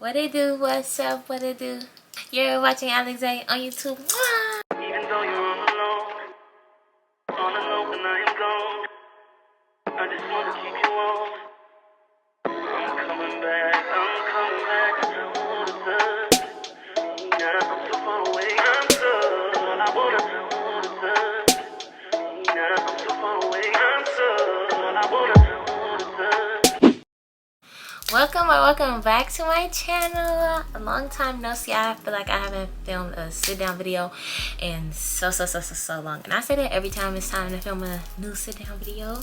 What it do? What's up? What it do? You're watching Alexzae on YouTube. Mwah! Even though you're all alone when I am gone, I just want to keep you warm. I'm coming back, I wanna touch. Yeah, I'm so far away, I'm so, I wanna touch. Yeah, I'm so far away, I'm so, I wanna touch. Welcome back to my channel. A long time no see. I feel like I haven't filmed a sit down video in so long, and I say that every time it's time to film a new sit down video,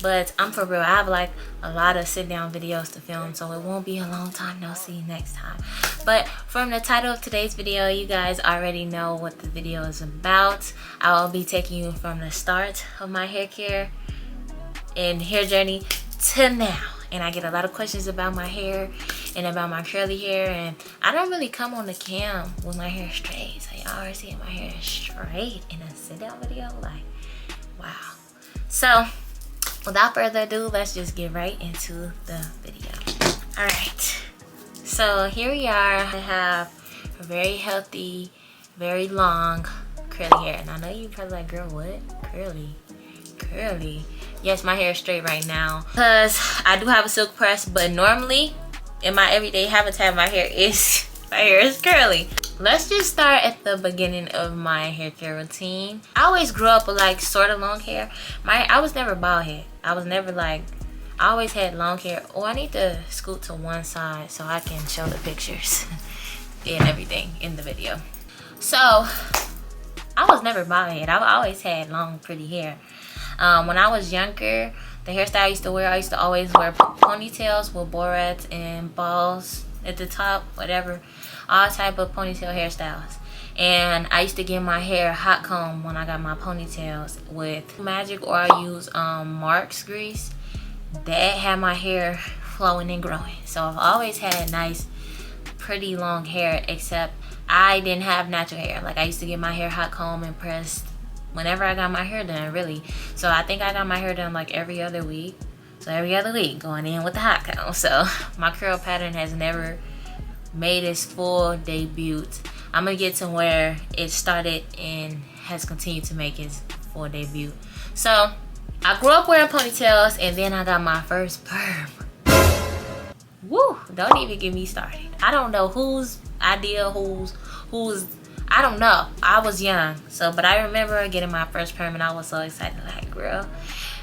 but I'm for real. I have like a lot of sit down videos to film, so it won't be a long time no see next time. But from the title of today's video, you guys already know what the video is about. I will be taking you from the start of my hair care and hair journey to now. And I get a lot of questions about my hair and about my curly hair, and I don't really come on the cam with my hair straight, so y'all already see my hair is straight in a sit down video. Like, wow. So without further ado, let's just get right into the video. All right, so here we are. I have a very healthy, very long curly hair, and I know you probably like, girl, what? Curly. Yes, my hair is straight right now because I do have a silk press, but normally in my everyday habitat my hair is curly. Let's just start at the beginning of my hair care routine. I always grew up with like sort of long hair. I was never bald head. I was never like, I always had long hair. Oh, I need to scoot to one side so I can show the pictures and everything in the video. So I was never bald head. I always had long pretty hair. When I was younger, the hairstyle I used to wear, I used to always wear ponytails with borets and balls at the top, whatever, all type of ponytail hairstyles. And I used to get my hair hot comb when I got my ponytails with Magic, or I use Mark's grease. That had my hair flowing and growing. So I've always had nice, pretty long hair, except I didn't have natural hair. Like, I used to get my hair hot comb and pressed whenever I got my hair done, really. So I think I got my hair done like every other week. So every other week going in with the hot comb. So my curl pattern has never made its full debut. I'm gonna get to where it started and has continued to make its full debut. So I grew up wearing ponytails, and then I got my first perm. Woo, don't even get me started. I don't know whose idea, whose I don't know. I was young, but I remember getting my first perm, and I was so excited. Like, girl,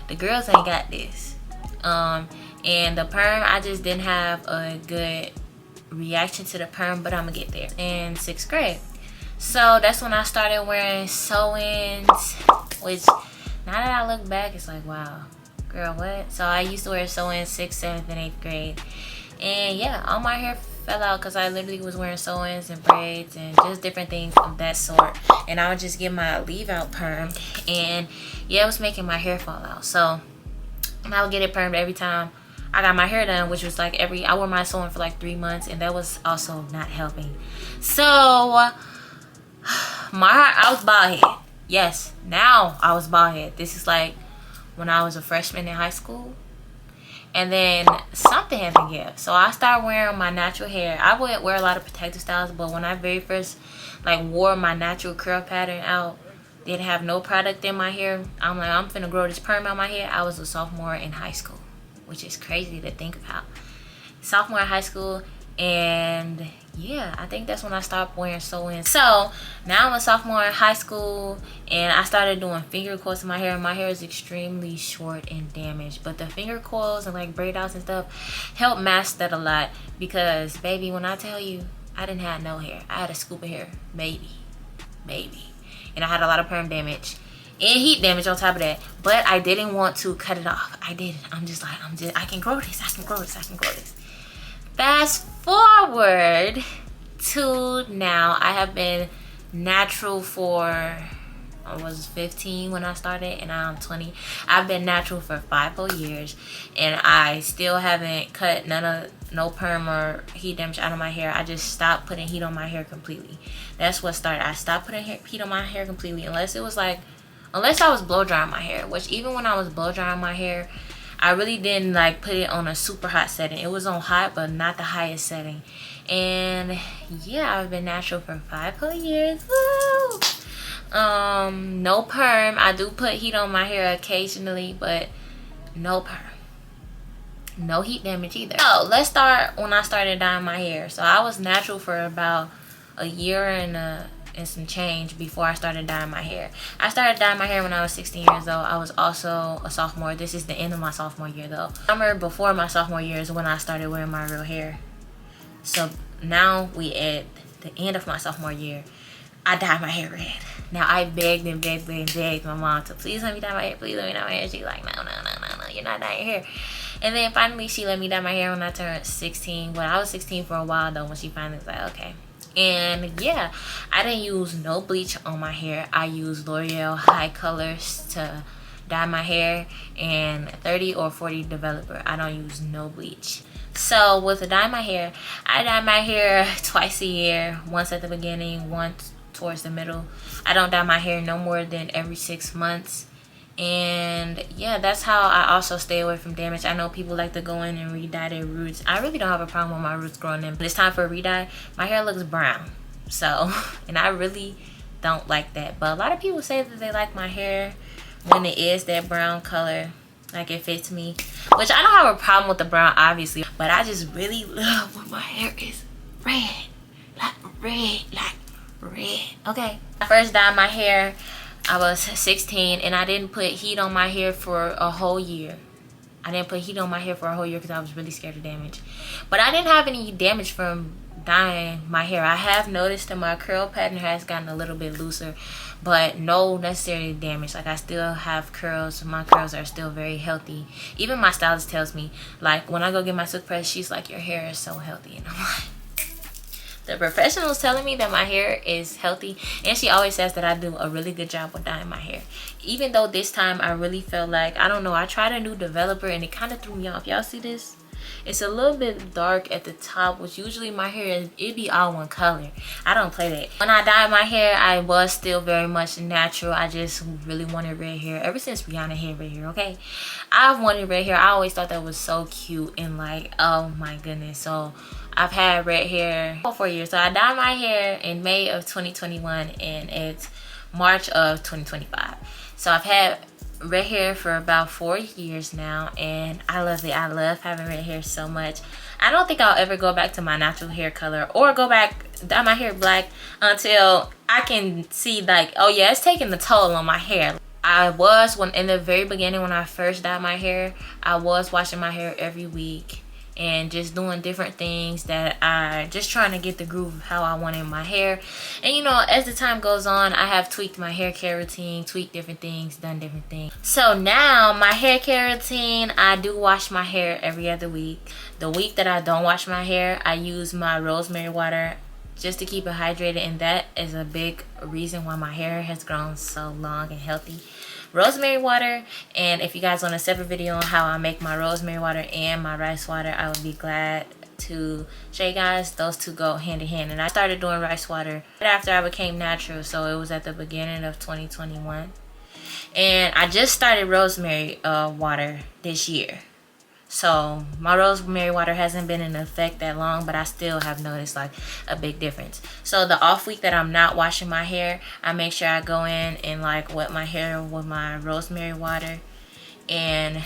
the girls ain't got this. And the perm, I just didn't have a good reaction to the perm, but I'm gonna get there. In 6th grade, so that's when I started wearing sew-ins, which now that I look back, it's like, wow, girl, what? So I used to wear sew-ins 6th, 7th, and 8th grade, and yeah, all my hair fell out because I literally was wearing sew-ins and braids and just different things of that sort. And I would just get my leave-out perm, and yeah, it was making my hair fall out. So I would get it permed every time I got my hair done, which was like I wore my sew-in for like 3 months, and that was also not helping. So I was bald head. Yes, now I was bald head. This is like when I was a freshman in high school. And then something had to give, so I started wearing my natural hair. I wouldn't wear a lot of protective styles, but when I very first like wore my natural curl pattern out, didn't have no product in my hair, I'm like, I'm finna grow this perm out my hair. I was a sophomore in high school, which is crazy to think about. Sophomore in high school, and yeah, I think that's when I stopped wearing sew-ins. So now I'm a sophomore in high school, and I started doing finger coils in my hair. My hair is extremely short and damaged, but the finger coils and like braid outs and stuff help mask that a lot, because baby, when I tell you, I didn't have no hair. I had a scoop of hair, maybe, and I had a lot of perm damage and heat damage on top of that, but I didn't want to cut it off. I didn't. I'm just like, I can grow this. Fast forward to now. I have been natural for, I was 15 when I started, and now I'm 20. I've been natural for 5 whole years, and I still haven't cut no perm or heat damage out of my hair. I just stopped putting heat on my hair completely. That's what started. I stopped putting heat on my hair completely, unless I was blow drying my hair, which even when I was blow drying my hair, I really didn't like put it on a super hot setting. It was on hot, but not the highest setting. And yeah, I've been natural for 5 whole years. Woo! No perm. I do put heat on my hair occasionally, but no perm. No heat damage either. So let's start when I started dyeing my hair. So I was natural for about a year and some change before I started dyeing my hair. I started dyeing my hair when I was 16 years old. I was also a sophomore. This is the end of my sophomore year though. Summer before my sophomore year is when I started wearing my real hair. So now we at the end of my sophomore year. I dyed my hair red. Now I begged and begged and begged my mom to please let me dye my hair. Please let me dye my hair. She's like, no, you're not dyeing your hair. And then finally she let me dye my hair when I turned 16. But I was 16 for a while though when she finally was like, okay. And yeah, I didn't use no bleach on my hair. I used L'Oreal High Colors to dye my hair and 30 or 40 developer. I don't use no bleach. So with the dye my hair, I dye my hair twice a year. Once at the beginning, once towards the middle. I don't dye my hair no more than every 6 months. And yeah, that's how I also stay away from damage. I know people like to go in and re-dye their roots. I really don't have a problem with my roots growing in. When it's time for a re-dye, my hair looks brown. So, and I really don't like that. But a lot of people say that they like my hair when it is that brown color. Like it fits me. Which I don't have a problem with the brown, obviously. But I just really love when my hair is red. Like red. Okay. I first dyed my hair, I was 16 and I didn't put heat on my hair for a whole year. I didn't put heat on my hair for a whole year because I was really scared of damage. But I didn't have any damage from dyeing my hair. I have noticed that my curl pattern has gotten a little bit looser, but no necessarily damage. Like I still have curls. My curls are still very healthy. Even my stylist tells me, like when I go get my silk press, she's like, your hair is so healthy. And I'm like, the professional's telling me that my hair is healthy, and she always says that I do a really good job with dyeing my hair. Even though this time I really felt like, I don't know, I tried a new developer and it kind of threw me off. Y'all see this? It's a little bit dark at the top, which usually my hair, it'd be all one color. I don't play that. When I dyed my hair, I was still very much natural. I just really wanted red hair. Ever since Rihanna had red hair, okay? I've wanted red hair. I always thought that was so cute and like, oh my goodness. So I've had red hair for 4 years. So I dyed my hair in May of 2021 and it's March of 2025. So I've had red hair for about 4 years now and I love it. I love having red hair so much. I don't think I'll ever go back to my natural hair color or go back dye my hair black until I can see like, oh yeah, it's taking the toll on my hair. I was, when in the very beginning when I first dyed my hair, I was washing my hair every week and just doing different things that I just trying to get the groove of how I wanted my hair. And you know, as the time goes on, I have tweaked my hair care routine, tweaked different things, done different things. So now my hair care routine, I do wash my hair every other week. The week that I don't wash my hair, I use my rosemary water just to keep it hydrated, and that is a big reason why my hair has grown so long and healthy. Rosemary water, and if you guys want a separate video on how I make my rosemary water and my rice water, I would be glad to show you guys. Those two go hand in hand. And I started doing rice water right after I became natural, so it was at the beginning of 2021, and I just started rosemary water this year. So my rosemary water hasn't been in effect that long, but I still have noticed like a big difference. So the off week that I'm not washing my hair, I make sure I go in and like wet my hair with my rosemary water and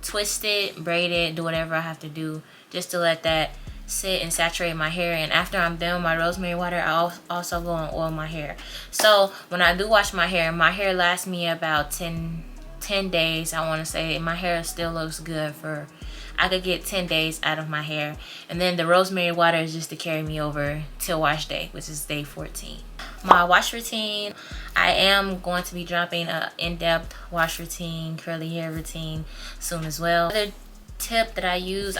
twist it, braid it, do whatever I have to do just to let that sit and saturate my hair. And after I'm done with my rosemary water, I also go and oil my hair. So when I do wash my hair lasts me about 10 days. I want to say my hair still looks good for, I could get 10 days out of my hair. And then the rosemary water is just to carry me over till wash day, which is day 14. My wash routine, I am going to be dropping a in-depth wash routine, curly hair routine soon as well. Another tip that I use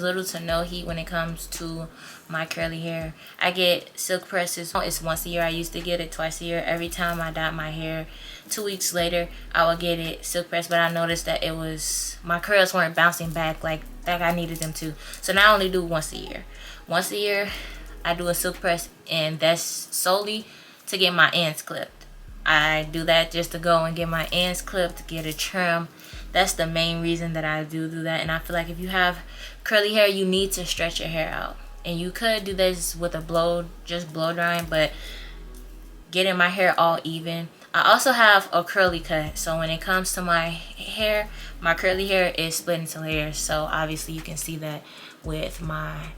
little to no heat when it comes to my curly hair. I get silk presses. It's once a year. I used to get it twice a year. Every time I dyed my hair, 2 weeks later I would get it silk pressed, but I noticed that it was, my curls weren't bouncing back like I needed them to. So now I only do once a year. Once a year I do a silk press, and that's solely to get my ends clipped. I do that just to go and get my ends clipped, to get a trim, That's the main reason that I do that. And I feel like if you have curly hair, you need to stretch your hair out. And you could do this with a just blow drying, but getting my hair all even. I also have a curly cut, so when it comes to my hair, my curly hair is split into layers. So obviously you can see that with my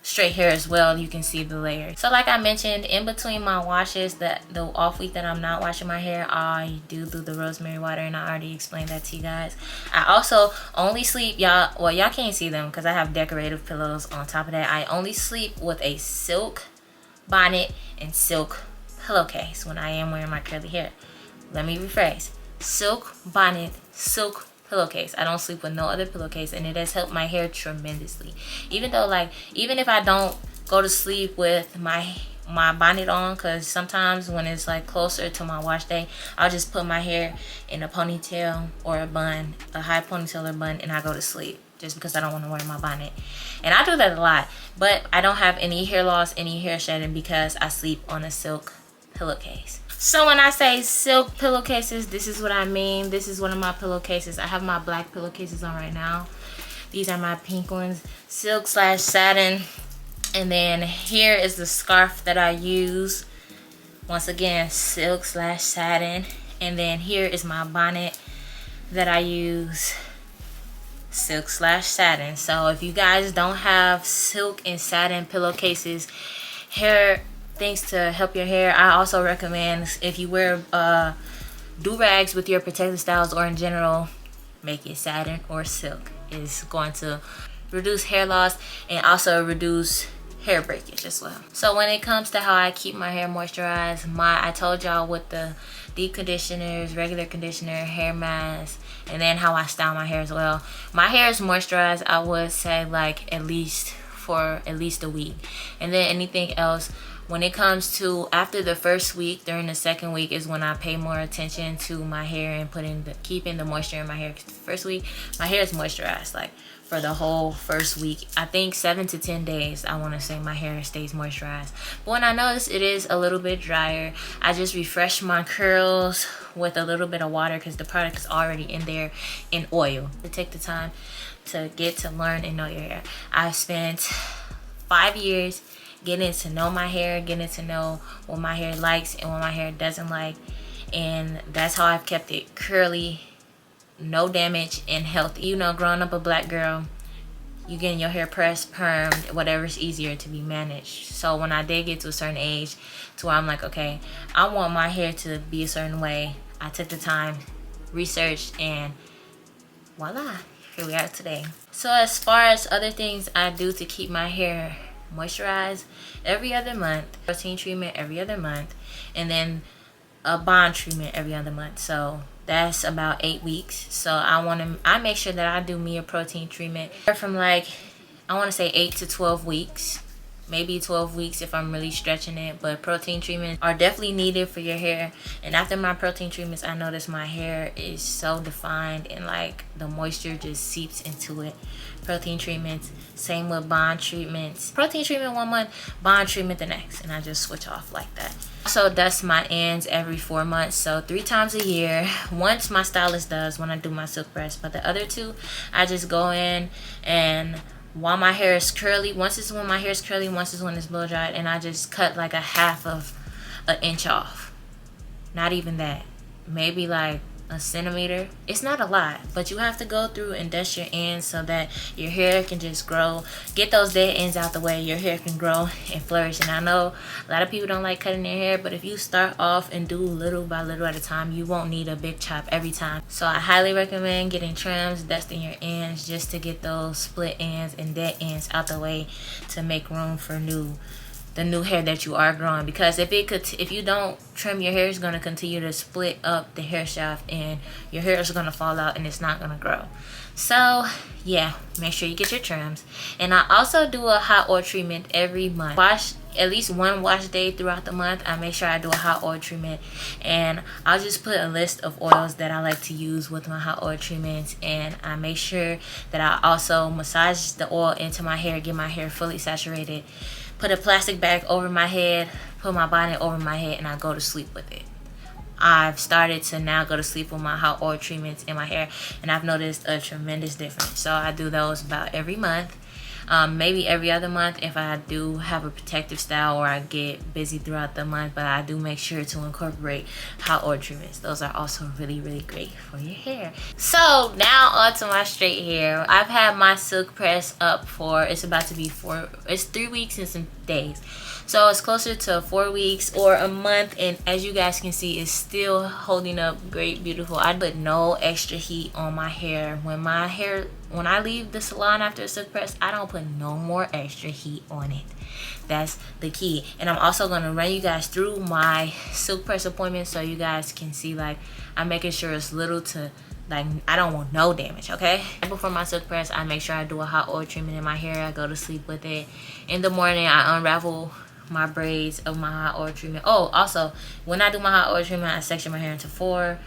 straight hair as well. You can see the layers. So like I mentioned, in between my washes, the off week that I'm not washing my hair, I do the rosemary water, and I already explained that to you guys. I also only sleep, y'all can't see them because I have decorative pillows on top of that. I only sleep with a silk bonnet and silk pillowcase when I am wearing my curly hair. Let me rephrase: silk bonnet, silk pillowcase. I don't sleep with no other pillowcase, and it has helped my hair tremendously. Even if I don't go to sleep with my bonnet on, because sometimes when it's like closer to my wash day, I'll just put my hair in a ponytail or a bun, a high ponytail or bun, and I go to sleep just because I don't want to wear my bonnet. And I do that a lot, but I don't have any hair loss, any hair shedding, because I sleep on a silk pillowcase. So when I say silk pillowcases, this is what I mean. This is one of my pillowcases. I have my black pillowcases on right now. These are my pink ones, silk/satin. And then here is the scarf that I use. Once again, silk/satin. And then here is my bonnet that I use, silk/satin. So if you guys don't have silk and satin pillowcases, things to help your hair, I also recommend, if you wear do-rags with your protective styles or in general, make it satin or silk. It's going to reduce hair loss and also reduce hair breakage as well. So when it comes to how I keep my hair moisturized, I told y'all with the deep conditioners, regular conditioner, hair mask, and then how I style my hair as well. My hair is moisturized, I would say, like for at least a week. And then anything else, when it comes to after the first week, during the second week is when I pay more attention to my hair and keeping the moisture in my hair. 'Cause the first week, my hair is moisturized, like for the whole first week. I think 7 to 10 days, I want to say my hair stays moisturized. But when I notice it is a little bit drier, I just refresh my curls with a little bit of water, because the product is already in there in oil. To take the time to get to learn and know your hair. I've spent 5 years getting to know my hair, getting to know what my hair likes and what my hair doesn't like, and that's how I've kept it curly, no damage, and healthy. You know, growing up a black girl, you getting your hair pressed, permed, whatever's easier to be managed. So when I did get to a certain age to where I'm like, okay, I want my hair to be a certain way, I took the time, researched, and voila, here we are today. So as far as other things I do to keep my hair moisturize, every other month, protein treatment every other month, and then a bond treatment every other month. So that's about 8 weeks. So I make sure that I do me a protein treatment from like, I want to say 8 to 12 weeks, maybe 12 weeks if I'm really stretching it. But protein treatments are definitely needed for your hair. And after my protein treatments, I notice my hair is so defined and like the moisture just seeps into it. Protein treatments, same with bond treatments. Protein treatment 1 month, bond treatment the next, and I just switch off like that. Also dust my ends every 4 months, so 3 times a year. Once my stylist does when I do my silk press, but the other 2 I just go in, and while my hair is curly, once is when my hair is curly, once is when it's blow dried, and I just cut like a half of an inch off. Not even that, maybe like a centimeter. It's not a lot, but you have to go through and dust your ends so that your hair can just grow. Get those dead ends out the way, your hair can grow and flourish. And I know a lot of people don't like cutting their hair, but if you start off and do little by little at a time, you won't need a big chop every time. So I highly recommend getting trims, dusting your ends, just to get those split ends and dead ends out the way to make room for the new hair that you are growing. Because if you don't trim your hair, it's going to continue to split up the hair shaft and your hair is going to fall out and it's not going to grow. So yeah, make sure you get your trims. And I also do a hot oil treatment every month. Wash at least 1 wash day throughout the month. I make sure I do a hot oil treatment, and I'll just put a list of oils that I like to use with my hot oil treatments, and I make sure that I also massage the oil into my hair, get my hair fully saturated, put a plastic bag over my head, put my bonnet over my head, and I go to sleep with it. I've started to now go to sleep with my hot oil treatments in my hair, and I've noticed a tremendous difference. So I do those about every month. Maybe every other month if I do have a protective style or I get busy throughout the month, but I do make sure to incorporate hot oil treatments. Those are also really great for your hair. So now on to my straight hair. I've had my silk press up for, it's about to be 3 weeks and some days. So it's closer to 4 weeks or a month, and as you guys can see, it's still holding up great, beautiful. I put no extra heat on my hair. When I leave the salon after a silk press, I don't put no more extra heat on it. That's the key. And I'm also going to run you guys through my silk press appointment so you guys can see, like, I'm making sure it's little to, like, I don't want no damage, okay? Before my silk press, I make sure I do a hot oil treatment in my hair. I go to sleep with it. In the morning, I unravel my braids of my hot oil treatment. Oh, also, when I do my hot oil treatment, I section my hair into 4.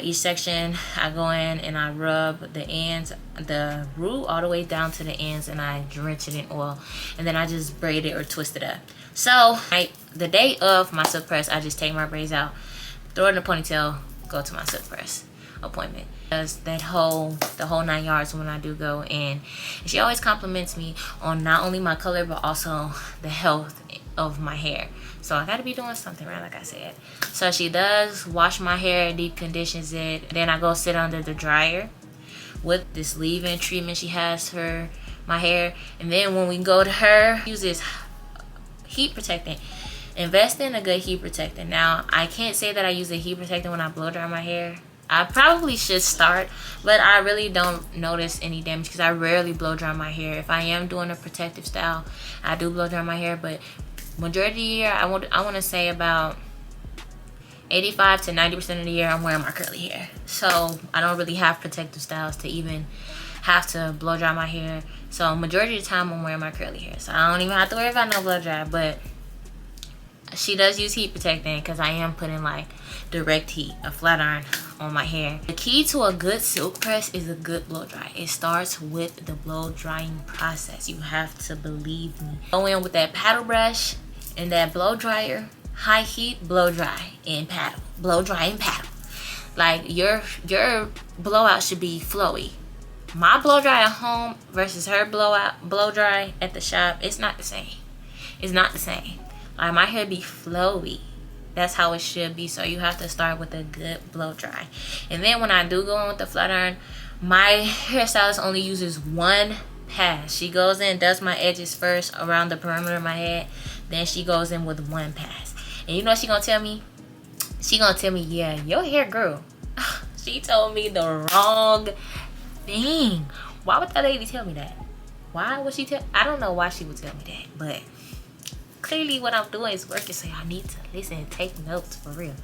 Each section, I go in and I rub the ends, the root all the way down to the ends, and I drench it in oil, and then I just braid it or twist it up. So the day of my silk press, I just take my braids out, throw it in a ponytail, go to my silk press appointment. Does the whole 9 yards when I do go in. And she always compliments me on not only my color but also the health of my hair. So I gotta be doing something right, like I said. So she does wash my hair, deep conditions it. Then I go sit under the dryer with this leave-in treatment she has for my hair. And then when we go to her, use this heat protectant. Invest in a good heat protectant. Now, I can't say that I use a heat protectant when I blow dry my hair. I probably should start, but I really don't notice any damage because I rarely blow dry my hair. If I am doing a protective style, I do blow dry my hair, but majority of the year, I want to say about 85 to 90% of the year, I'm wearing my curly hair. So I don't really have protective styles to even have to blow dry my hair. So majority of the time, I'm wearing my curly hair. So I don't even have to worry about no blow dry, but she does use heat protectant because I am putting like direct heat, a flat iron on my hair. The key to a good silk press is a good blow dry. It starts with the blow drying process. You have to believe me. Go in with that paddle brush and that blow dryer, high heat, blow dry and paddle, blow dry and paddle. Like your blowout should be flowy. My blow dry at home versus her blow dry at the shop, it's not the same. It's not the same. Like my hair be flowy. That's how it should be. So you have to start with a good blow dry. And then when I do go in with the flat iron, my hairstylist only uses one pass. She goes in, does my edges first around the perimeter of my head. Then she goes in with one pass. And you know what she gonna tell me? She gonna tell me, yeah, your hair grew. She told me the wrong thing. Why would that lady tell me that? Why would she tell? I don't know why she would tell me that, but clearly what I'm doing is working, so y'all need to listen and take notes for real.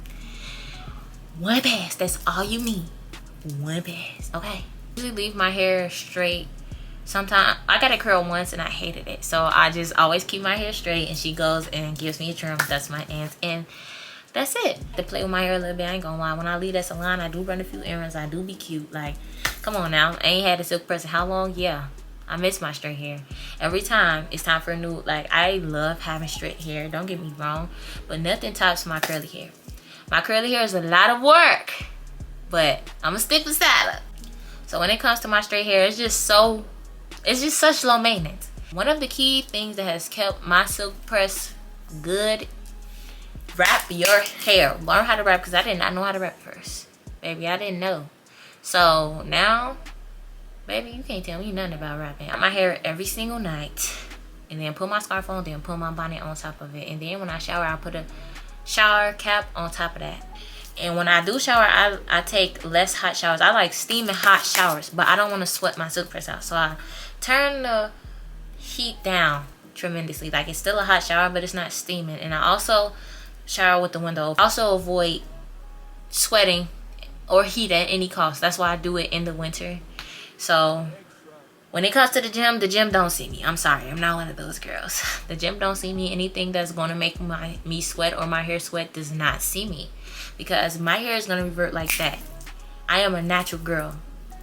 One pass, that's all you need. One pass, okay? I usually leave my hair straight. Sometimes I got it curled once and I hated it, so I just always keep my hair straight, and she goes and gives me a trim, that's my ends, and that's it. To play with my hair a little bit, I ain't gonna lie. When I leave that salon, I do run a few errands. I do be cute. Like, come on now. I ain't had a silk press in how long? Yeah. I miss my straight hair. Every time it's time for a new, like, I love having straight hair. Don't get me wrong. But nothing tops my curly hair. My curly hair is a lot of work. But I'm going to stick with style. So when it comes to my straight hair, it's just such low maintenance. One of the key things that has kept my silk press good, wrap your hair. Learn how to wrap, because I did not know how to wrap first. Baby, I didn't know. So now, baby, you can't tell me nothing about wrapping. I wrap my hair every single night, and then put my scarf on, then put my bonnet on top of it. And then when I shower, I put a shower cap on top of that. And when I do shower, I take less hot showers. I like steaming hot showers, but I don't want to sweat my silk press out. So I turn the heat down tremendously. Like, it's still a hot shower, but it's not steaming. And I also shower with the window open. Also avoid sweating or heat at any cost. That's why I do it in the winter. So when it comes to the gym don't see me. I'm sorry, I'm not one of those girls. The gym don't see me. Anything that's going to make me sweat or my hair sweat does not see me, because my hair is going to revert like that. I am a natural girl.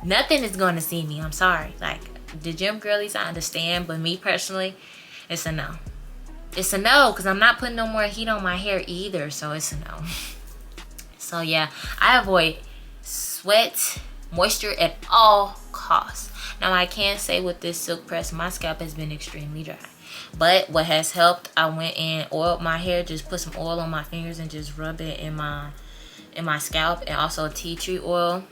Nothing is going to see me. I'm sorry. Like, the gym girlies, I understand, but me personally, it's a no. It's a no, because I'm not putting no more heat on my hair either, so it's a no. So yeah, I avoid sweat, moisture at all costs. Now I can say with this silk press, my scalp has been extremely dry. But what has helped, I went and oiled my hair, just put some oil on my fingers and just rub it in my scalp, and also tea tree oil.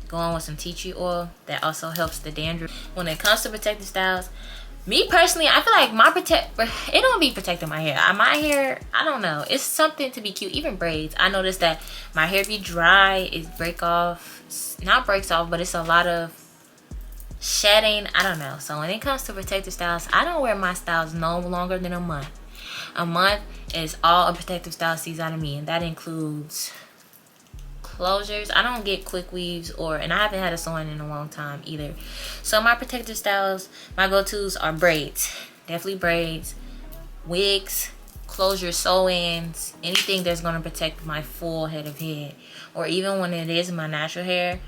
Go on with some tea tree oil. That also helps the dandruff. When it comes to protective styles, me personally, I feel like it don't be protecting my hair. My hair, I don't know. It's something to be cute. Even braids. I noticed that my hair be dry. It not breaks off, but it's a lot of shedding. I don't know. So when it comes to protective styles, I don't wear my styles no longer than a month. A month is all a protective style sees out of me, and that includes closures. I don't get quick weaves, and I haven't had a sew-in in a long time either. So my protective styles, my go-tos are braids. Definitely braids, wigs, closure sew-ins, anything that's going to protect my full head of hair. Or even when it is my natural hair,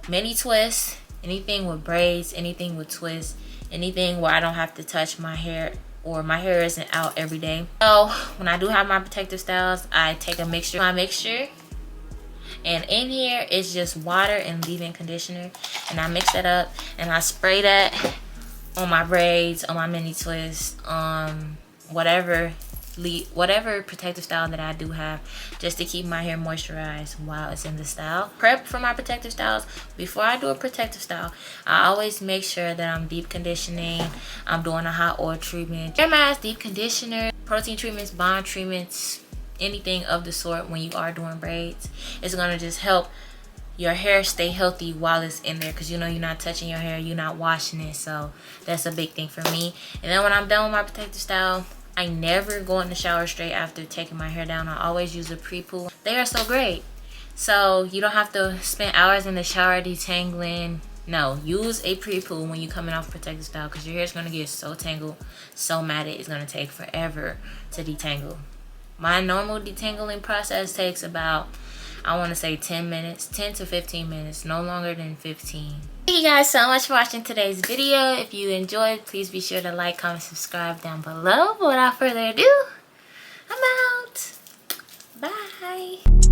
mini twists, anything with braids, anything with twists, anything where I don't have to touch my hair or my hair isn't out every day. So when I do have my protective styles, I take a mixture. And in here it's just water and leave-in conditioner, and I mix that up and I spray that on my braids, on my mini twists, whatever protective style that I do have, just to keep my hair moisturized while it's in the style. Prep for my protective styles. Before I do a protective style, I always make sure that I'm deep conditioning. I'm doing a hot oil treatment, hair mask, deep conditioner, protein treatments, bond treatments, anything of the sort. When you are doing braids, it's going to just help your hair stay healthy while it's in there, because you know you're not touching your hair, you're not washing it. So that's a big thing for me. And then when I'm done with my protective style, I never go in the shower straight after taking my hair down. I always use a pre-poo. They are so great. So you don't have to spend hours in the shower detangling. No, use a pre-poo when you're coming off protective style, because your hair is going to get so tangled, so matted, it's going to take forever to detangle. My normal detangling process takes about, I want to say 10 to 15 minutes, no longer than 15. Thank you guys so much for watching today's video. If you enjoyed, please be sure to like, comment, subscribe down below. But without further ado, I'm out. Bye.